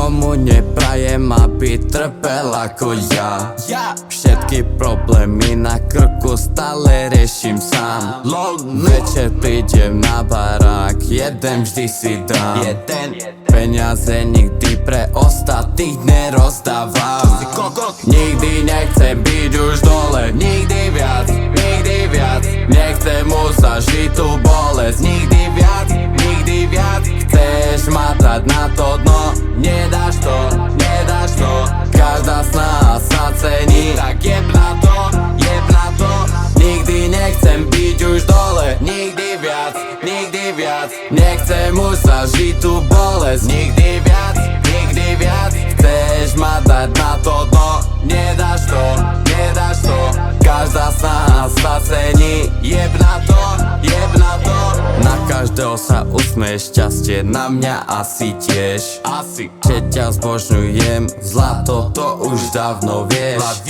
Nikomu neprajem, aby trpel ako ja. Všetky problémy na krku stále riešim sám. Večer prídem na barák, jeden vždy si dám. Peniaze nikdy pre ostatných nerozdávam. Nikdy nechcem byť už dole, nikdy viac, nikdy viac. Nechcem už zažiť tú bolesť, nikdy viac, nikdy viac. Chceš ma dať na to dno, nedáš to, nedáš to. Každá snaha sa cení, tak jeb na to, jeb na to. Nikdy nechcem byť už dole, nikdy viac, nikdy viac. Nechcem už zažiť tú bolesť, nikdy viac, nikdy viac. Chceš ma dať na to dno, nedáš to, nedáš to. Každá snaha sa cení, jeb na to, jeb na to. Na každého sa usmeje šťastie, na mňa asi tiež. Že ťa zbožňujem, zlato, to už dávno vieš.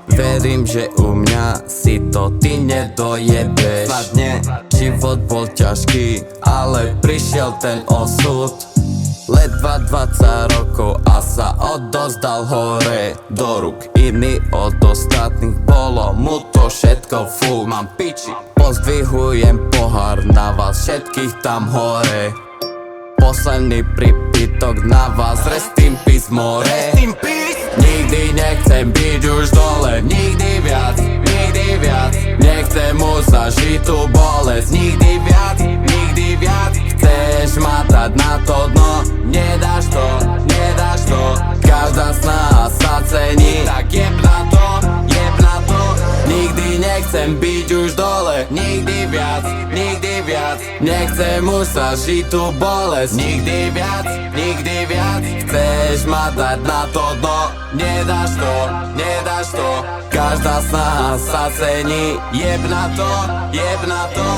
Verím, že u mňa si to ty nedojebeš. Život bol ťažký, ale prišiel ten osud. Ledva 20 rokov a sa odozdal hore do rúk. Iný od ostatných, bolo mu to všetko fú. Mám piči, pozdvihujem pohár na vás všetkých tam hore. Posledný prípitok na vás, rest in peace more. Nikdy nechcem byť už dole, nikdy viac, nikdy viac. Nechcem už zažiť tú bolesť, nikdy viac, nikdy viac. Chceš ma dať na to dno, nedáš to, nedáš to. Každá snaha sa cení, tak jeb na to, jeb na to. Nikdy nechcem byť už dole, nikdy viac, nikdy viac. Nechcem už zažiť tú bolesť, nikdy viac, nikdy viac. Chceš ma dať na to dno, nedáš to, nedáš to. Každá snaha sa cení, jeb na to, jeb na to.